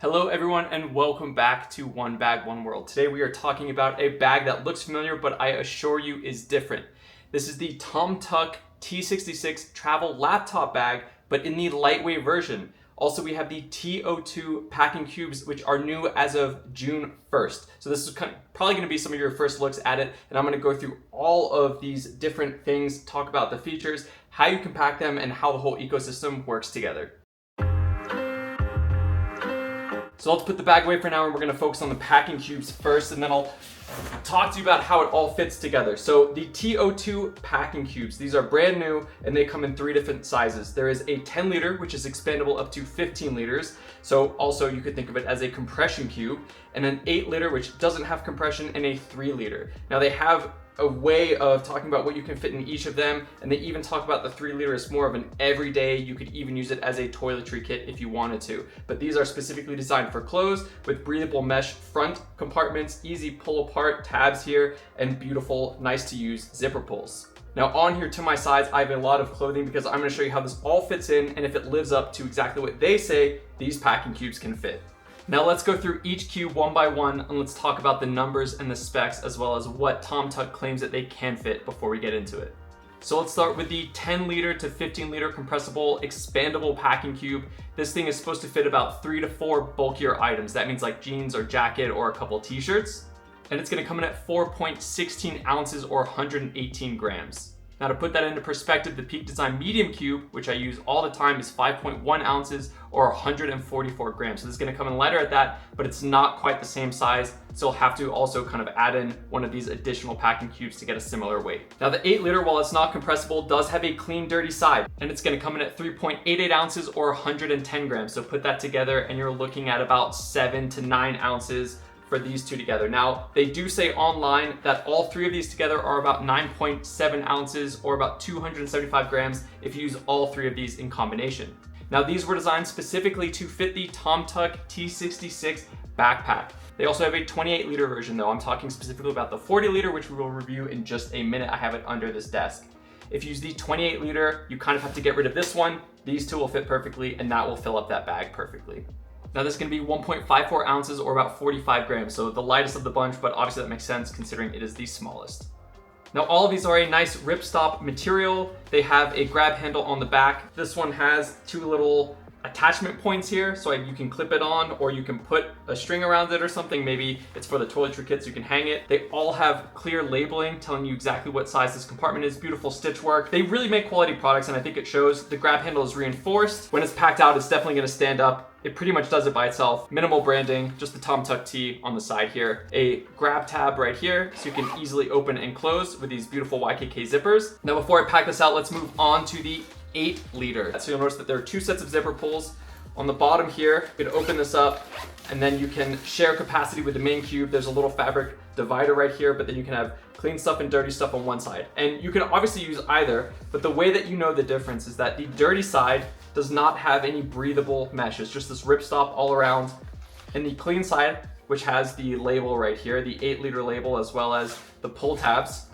Hello everyone and welcome back to One Bag, One World. Today we are talking about a bag that looks familiar but I assure you is different. This is the TomToc T-06 travel laptop bag but in the Liteway version. Also we have the T-02 packing cubes which are new as of June 1st. So this is probably going to be some of your first looks at it, and I'm going to go through all of these different things, talk about the features, how you can pack them, and how the whole ecosystem works together. So let's put the bag away for now and we're going to focus on the packing cubes first, and then I'll talk to you about how it all fits together. So the T-02 packing cubes, these are brand new and they come in 3 different sizes. There is a 10 liter, which is expandable up to 15 liters. So also you could think of it as a compression cube, and an 8 liter, which doesn't have compression, and a 3 liter. Now they have a way of talking about what you can fit in each of them, and they even talk about the 3 liter as more of an everyday. You could even use it as a toiletry kit if you wanted to, but these are specifically designed for clothes with breathable mesh front compartments, easy pull apart tabs here, and beautiful, nice to use zipper pulls. Now on here to my sides, I have a lot of clothing because I'm going to show you how this all fits in and if it lives up to exactly what they say these packing cubes can fit. Now let's go through each cube one by one and let's talk about the numbers and the specs as well as what TomToc claims that they can fit before we get into it. So let's start with the 10 liter to 15 liter compressible expandable packing cube. This thing is supposed to fit about 3 to 4 bulkier items. That means like jeans or jacket or a couple t-shirts. And it's going to come in at 4.16 ounces or 118 grams. Now to put that into perspective, the Peak Design Medium Cube, which I use all the time, is 5.1 ounces or 144 grams. So this is going to come in lighter at that, but it's not quite the same size. So you'll have to also kind of add in one of these additional packing cubes to get a similar weight. Now the 8 liter, while it's not compressible, does have a clean, dirty side, and it's going to come in at 3.88 ounces or 110 grams. So put that together and you're looking at about 7 to 9 ounces for these two together. Now, they do say online that all 3 of these together are about 9.7 ounces or about 275 grams if you use all 3 of these in combination. Now, these were designed specifically to fit the TomToc T-06 backpack. They also have a 28 liter version though. I'm talking specifically about the 40 liter, which we will review in just a minute. I have it under this desk. If you use the 28 liter, you kind of have to get rid of this one. These two will fit perfectly and that will fill up that bag perfectly. Now this is going to be 1.54 ounces or about 45 grams, so the lightest of the bunch, but obviously that makes sense considering it is the smallest. Now all of these are a nice ripstop material. They have a grab handle on the back. This one has 2 little attachment points here, so you can clip it on or you can put a string around it or something. Maybe it's for the toiletry kit so you can hang it. They all have clear labeling telling you exactly what size this compartment is. Beautiful stitch work. They really make quality products and I think it shows. The grab handle is reinforced. When it's packed out, it's definitely going to stand up. It pretty much does it by itself. Minimal branding, just the TomToc T on the side here. A grab tab right here so you can easily open and close with these beautiful YKK zippers. Now before I pack this out, let's move on to the 8 liter. So you'll notice that there are 2 sets of zipper pulls. On the bottom here, you can open this up and then you can share capacity with the main cube. There's a little fabric divider right here, but then you can have clean stuff and dirty stuff on one side. And you can obviously use either, but the way that you know the difference is that the dirty side does not have any breathable mesh. It's just this ripstop all around. And the clean side, which has the label right here, the 8 liter label, as well as the pull tabs,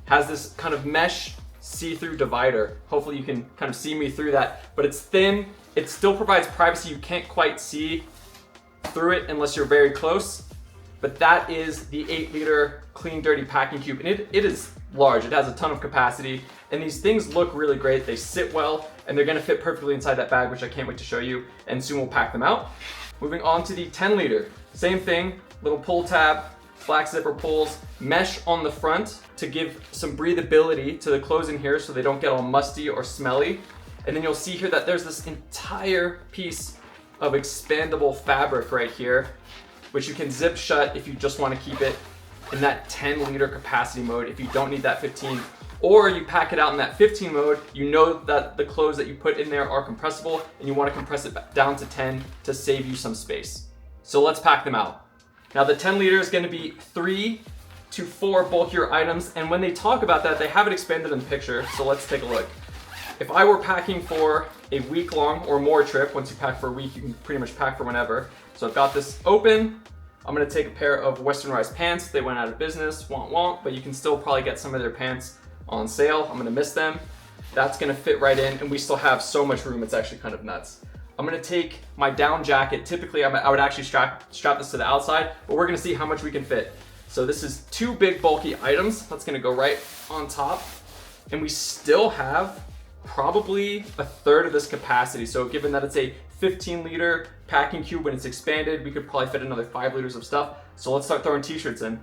has this kind of mesh see-through divider. Hopefully you can kind of see me through that, but it's thin. It still provides privacy. You can't quite see through it unless you're very close, but that is the 8 liter clean, dirty packing cube. And it is large. It has a ton of capacity, and these things look really great. They sit well, and they're gonna fit perfectly inside that bag, which I can't wait to show you, and soon we'll pack them out. Moving on to the 10 liter. Same thing, little pull tab, black zipper pulls, mesh on the front to give some breathability to the clothes in here so they don't get all musty or smelly. And then you'll see here that there's this entire piece of expandable fabric right here, which you can zip shut if you just want to keep it in that 10 liter capacity mode if you don't need that 15, or you pack it out in that 15 mode. You know that the clothes that you put in there are compressible and you want to compress it back down to 10 to save you some space. So let's pack them out. Now the 10 liter is going to be 3 to 4 bulkier items, and when they talk about that, they have it expanded in the picture, so let's take a look. If I were packing for a week-long or more trip, once you pack for a week, you can pretty much pack for whenever. So I've got this open. I'm gonna take a pair of westernized pants. They went out of business, but you can still probably get some of their pants on sale. I'm gonna miss them. That's gonna fit right in, and we still have so much room, it's actually kind of nuts. I'm gonna take my down jacket. Typically, I would actually strap this to the outside, but we're gonna see how much we can fit. So this is 2 big bulky items. That's gonna go right on top. And we still have probably a third of this capacity. So given that it's a 15-liter packing cube, when it's expanded, we could probably fit another 5 liters of stuff. So let's start throwing t-shirts in.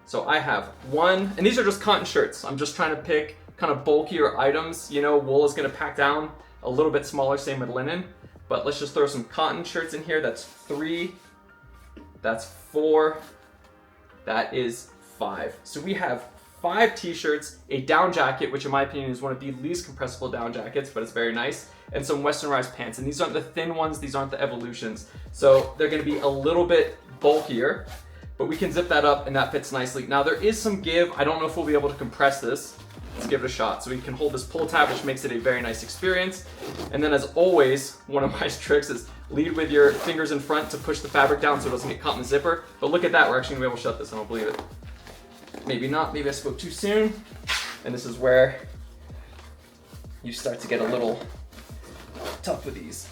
So I have 1, and these are just cotton shirts. I'm just trying to pick kind of bulkier items. You know, wool is gonna pack down a little bit smaller, same with linen. But let's just throw some cotton shirts in here. That's 3, that's 4, that is 5. So we have 5 t-shirts, a down jacket, which in my opinion is one of the least compressible down jackets, but it's very nice, and some westernized pants. And these aren't the thin ones, these aren't the evolutions. So they're gonna be a little bit bulkier, but we can zip that up and that fits nicely. Now there is some give. I don't know if we'll be able to compress this. Let's give it a shot. So we can hold this pull tab, which makes it a very nice experience. And then as always, one of my tricks is lead with your fingers in front to push the fabric down so it doesn't get caught in the zipper. But look at that, we're actually gonna be able to shut this, I don't believe it. Maybe not, maybe I spoke too soon. And this is where you start to get a little tough with these.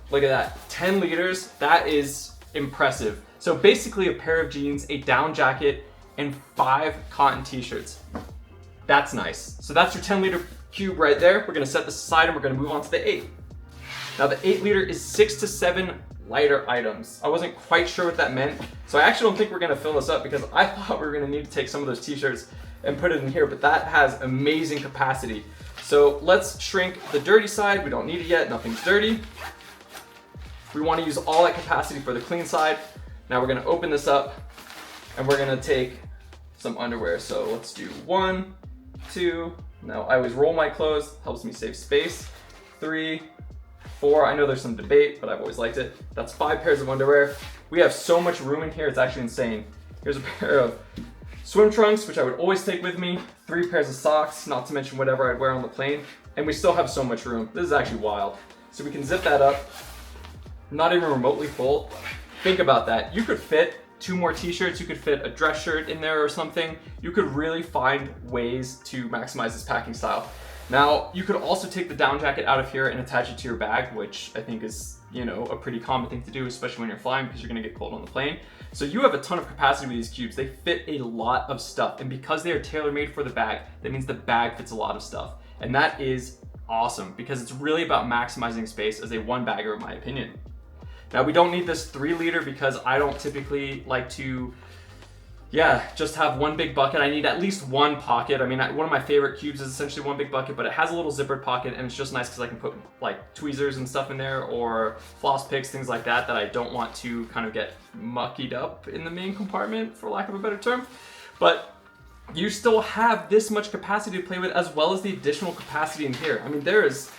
Look at that, 10 liters, that is impressive. So basically a pair of jeans, a down jacket, and 5 cotton t-shirts. That's nice. So that's your 10-liter cube right there. We're gonna set this aside and we're gonna move on to the 8. Now the 8-liter is 6 to 7 lighter items. I wasn't quite sure what that meant, so I actually don't think we're gonna fill this up because I thought we were gonna need to take some of those t-shirts and put it in here, but that has amazing capacity. So let's shrink the dirty side. We don't need it yet, nothing's dirty. We wanna use all that capacity for the clean side. Now we're gonna open this up and we're gonna take some underwear. So let's do 1, 2, now I always roll my clothes, helps me save space. 3, 4, I know there's some debate, but I've always liked it. That's 5 pairs of underwear. We have so much room in here, it's actually insane. Here's a pair of swim trunks, which I would always take with me. 3 pairs of socks, not to mention whatever I'd wear on the plane. And we still have so much room. This is actually wild. So we can zip that up, not even remotely full. Think about that. You could fit 2 more t-shirts, you could fit a dress shirt in there or something. You could really find ways to maximize this packing style. Now, you could also take the down jacket out of here and attach it to your bag, which I think is, you know, a pretty common thing to do, especially when you're flying because you're gonna get cold on the plane. So you have a ton of capacity with these cubes. They fit a lot of stuff, and because they are tailor-made for the bag, that means the bag fits a lot of stuff. And that is awesome because it's really about maximizing space as a one bagger, in my opinion. Now we don't need this 3-liter because I don't typically like to, just have one big bucket. I need at least one pocket. I mean, one of my favorite cubes is essentially one big bucket, but it has a little zippered pocket and it's just nice because I can put like tweezers and stuff in there or floss picks, things like that, that I don't want to kind of get muckied up in the main compartment, for lack of a better term. But you still have this much capacity to play with, as well as the additional capacity in here. I mean, there is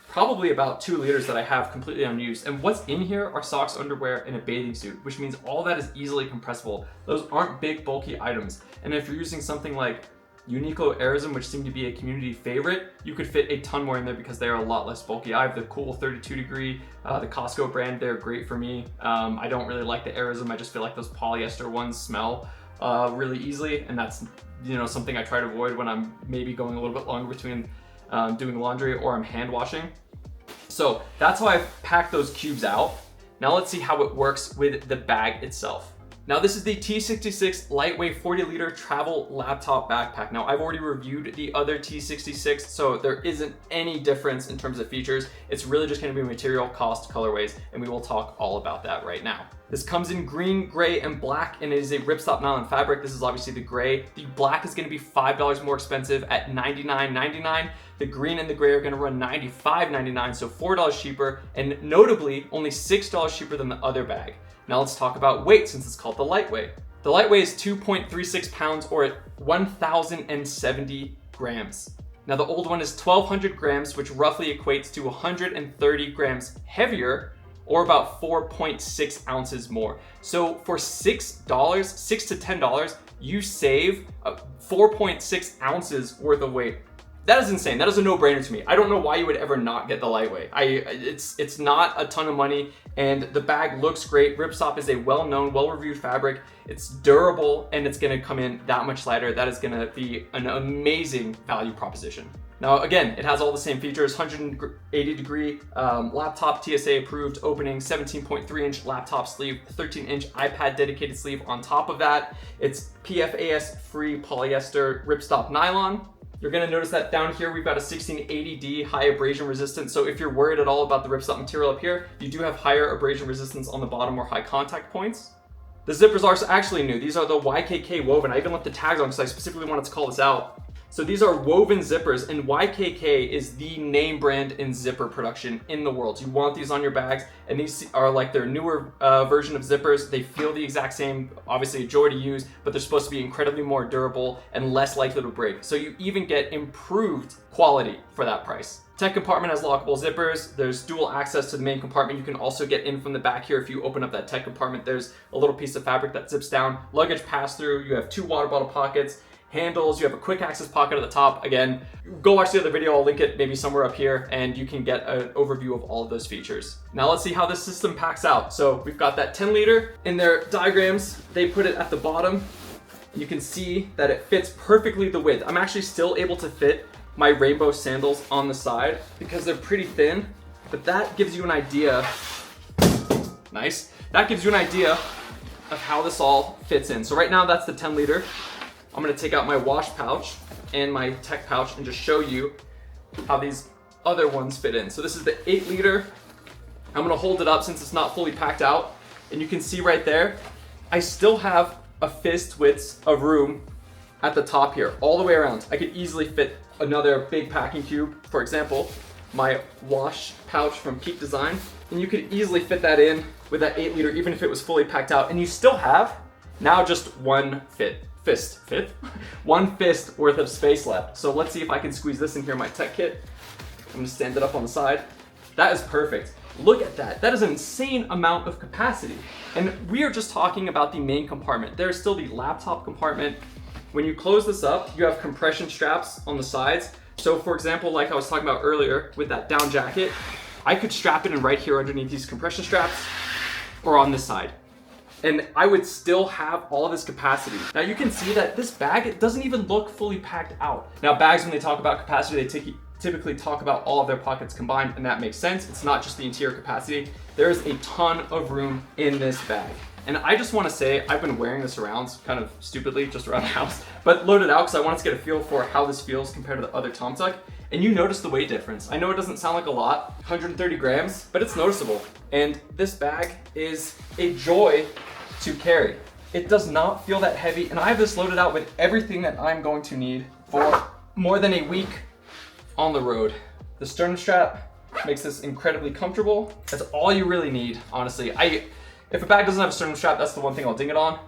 probably about 2 liters that I have completely unused. And what's in here are socks, underwear, and a bathing suit, which means all that is easily compressible. Those aren't big, bulky items. And if you're using something like Uniqlo Airism, which seem to be a community favorite, you could fit a ton more in there because they are a lot less bulky. I have the cool 32 degree, the Costco brand. They're great for me. I don't really like the Airism. I just feel like those polyester ones smell really easily. And that's, you know, something I try to avoid when I'm maybe going a little bit longer between doing laundry or I'm hand washing. So that's how I packed those cubes out. Now let's see how it works with the bag itself. Now this is the T-66 Lightweight 40-liter travel laptop backpack. Now I've already reviewed the other T-66, so there isn't any difference in terms of features. It's really just gonna be material, cost, colorways, and we will talk all about that right now. This comes in green, gray, and black, and it is a ripstop nylon fabric. This is obviously the gray. The black is gonna be $5 more expensive at $99.99. The green and the gray are gonna run $95.99, so $4 cheaper, and notably, only $6 cheaper than the other bag. Now let's talk about weight, since it's called the Liteway. The Liteway is 2.36 pounds, or 1,070 grams. Now the old one is 1,200 grams, which roughly equates to 130 grams heavier, or about 4.6 ounces more. So for $6, $6 to $10, you save 4.6 ounces worth of weight. That is insane. That is a no-brainer to me. I don't know why you would ever not get the Liteway. It's not a ton of money, and the bag looks great. Ripstop is a well-known, well-reviewed fabric. It's durable, and it's gonna come in that much lighter. That is gonna be an amazing value proposition. Now again, it has all the same features, 180 degree laptop TSA approved opening, 17.3 inch laptop sleeve, 13 inch iPad dedicated sleeve on top of that. It's PFAS free polyester ripstop nylon. You're gonna notice that down here, we've got a 1680D high abrasion resistance. So if you're worried at all about the ripstop material up here, you do have higher abrasion resistance on the bottom or high contact points. The zippers are actually new. These are the YKK woven. I even left the tags on because I specifically wanted to call this out. So these are woven zippers, and YKK is the name brand in zipper production in the world. You want these on your bags, and these are like their newer version of zippers. They feel the exact same, obviously a joy to use, but they're supposed to be incredibly more durable and less likely to break. So you even get improved quality for that price. Tech compartment has lockable zippers. There's dual access to the main compartment. You can also get in from the back here. If you open up that tech compartment, there's a little piece of fabric that zips down. Luggage pass-through. You have 2 water bottle pockets. Handles, you have a quick access pocket at the top. Again, go watch the other video, I'll link it maybe somewhere up here, and you can get an overview of all of those features. Now let's see how this system packs out. So we've got that 10 liter. In their diagrams, they put it at the bottom. You can see that it fits perfectly the width. I'm actually still able to fit my rainbow sandals on the side because they're pretty thin, but that gives you an idea, nice, that gives you an idea of how this all fits in. So right now that's the 10 liter. I'm gonna take out my wash pouch and my tech pouch and just show you how these other ones fit in. So this is the 8 liter. I'm gonna hold it up since it's not fully packed out. And you can see right there, I still have a fist width of room at the top here, all the way around. I could easily fit another big packing cube, for example, my wash pouch from Peak Design. And you could easily fit that in with that 8 liter, even if it was fully packed out. And you still have now just one fist worth of space left. So let's see if I can squeeze this in here, my tech kit. I'm gonna stand it up on the side. That is perfect. Look at that. That is an insane amount of capacity. And we are just talking about the main compartment. There's still the laptop compartment. When you close this up, you have compression straps on the sides. So for example, like I was talking about earlier with that down jacket, I could strap it in right here underneath these compression straps or on this side. And I would still have all of this capacity. Now you can see that this bag, it doesn't even look fully packed out. Now bags, when they talk about capacity, they typically talk about all of their pockets combined, and that makes sense. It's not just the interior capacity. There is a ton of room in this bag. And I just wanna say, I've been wearing this around kind of stupidly, just around the house, but loaded out because I wanted to get a feel for how this feels compared to the other TomToc. And you notice the weight difference. I know it doesn't sound like a lot, 130 grams, but it's noticeable. And this bag is a joy to carry. It does not feel that heavy, and I have this loaded out with everything that I'm going to need for more than a week on the road. The sternum strap makes this incredibly comfortable. That's all you really need, honestly. If a bag doesn't have a sternum strap, that's the one thing I'll ding it on.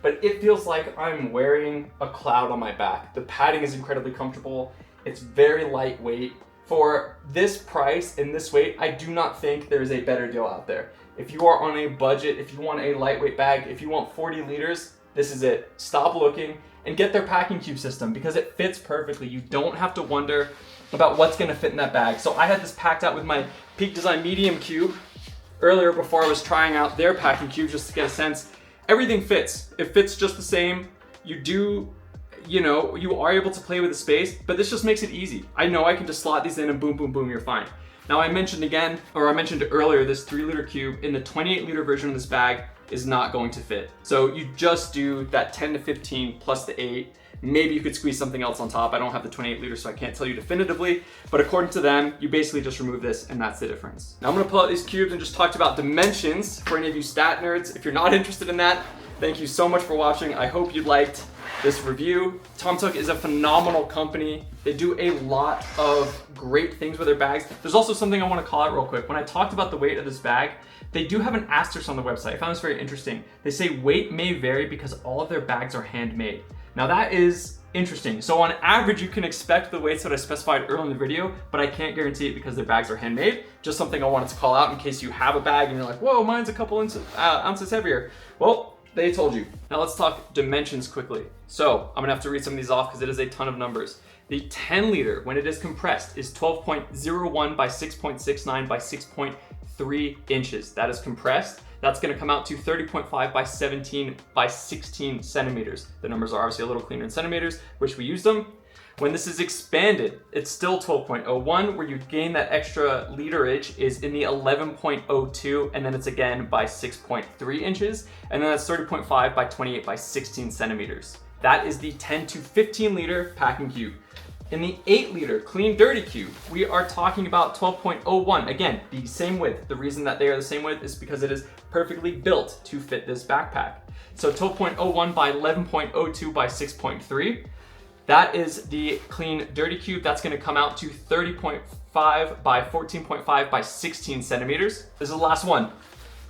But it feels like I'm wearing a cloud on my back. The padding is incredibly comfortable. It's very lightweight. For this price and this weight, I do not think there is a better deal out there. If you are on a budget, if you want a lightweight bag, if you want 40 liters, this is it. Stop looking and get their packing cube system because it fits perfectly. You don't have to wonder about what's gonna fit in that bag. So I had this packed out with my Peak Design medium cube earlier before I was trying out their packing cube just to get a sense. Everything fits. It fits just the same. You are able to play with the space, but this just makes it easy. I know I can just slot these in and boom, boom, boom, you're fine. Now I mentioned earlier, this 3 liter cube in the 28 liter version of this bag is not going to fit. So you just do that 10 to 15 plus the 8. Maybe you could squeeze something else on top. I don't have the 28 liter, so I can't tell you definitively, but according to them, you basically just remove this and that's the difference. Now I'm gonna pull out these cubes and just talk about dimensions for any of you stat nerds. If you're not interested in that, thank you so much for watching. I hope you liked this review. TomToc is a phenomenal company. They do a lot of great things with their bags. There's also something I want to call out real quick. When I talked about the weight of this bag, they do have an asterisk on the website. I found this very interesting. They say weight may vary because all of their bags are handmade. Now that is interesting. So on average, you can expect the weights that I specified earlier in the video, but I can't guarantee it because their bags are handmade. Just something I wanted to call out in case you have a bag and you're like, whoa, mine's a couple ounces heavier. Well, they told you. Now let's talk dimensions quickly. So I'm gonna have to read some of these off because it is a ton of numbers. The 10 liter, when it is compressed, is 12.01 by 6.69 by 6.3 inches. That is compressed. That's gonna come out to 30.5 by 17 by 16 centimeters. The numbers are obviously a little cleaner in centimeters, which we use them. When this is expanded, it's still 12.01, where you gain that extra literage is in the 11.02, and then it's again by 6.3 inches, and then that's 30.5 by 28 by 16 centimeters. That is the 10 to 15 liter packing cube. In the 8 liter clean dirty cube, we are talking about 12.01. Again, the same width. The reason that they are the same width is because it is perfectly built to fit this backpack. So 12.01 by 11.02 by 6.3. That is the clean dirty cube. That's gonna come out to 30.5 by 14.5 by 16 centimeters. This is the last one.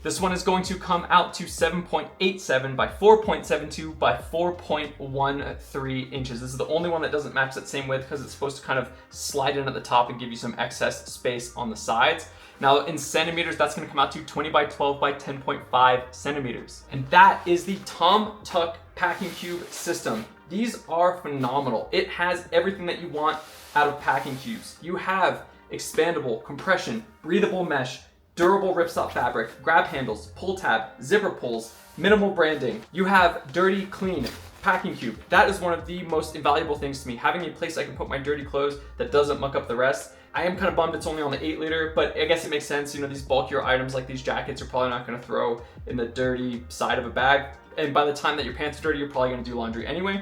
This one is going to come out to 7.87 by 4.72 by 4.13 inches. This is the only one that doesn't match that same width because it's supposed to kind of slide in at the top and give you some excess space on the sides. Now in centimeters, that's gonna come out to 20 by 12 by 10.5 centimeters. And that is the TomToc packing cube system. These are phenomenal. It has everything that you want out of packing cubes. You have expandable, compression, breathable mesh, durable ripstop fabric, grab handles, pull tab, zipper pulls, minimal branding. You have dirty, clean packing cube. That is one of the most invaluable things to me. Having a place I can put my dirty clothes that doesn't muck up the rest. I am kind of bummed it's only on the 8 liter, but I guess it makes sense. You know, these bulkier items like these jackets are probably not gonna throw in the dirty side of a bag. And by the time that your pants are dirty, you're probably gonna do laundry anyway.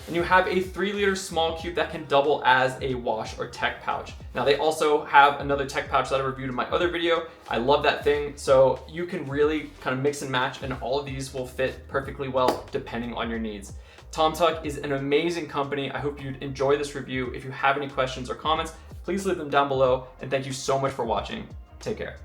And you have a 3 liter small cube that can double as a wash or tech pouch. Now they also have another tech pouch that I reviewed in my other video. I love that thing. So you can really kind of mix and match, and all of these will fit perfectly well depending on your needs. TomToc is an amazing company. I hope you'd enjoy this review. If you have any questions or comments, please leave them down below. And thank you so much for watching. Take care.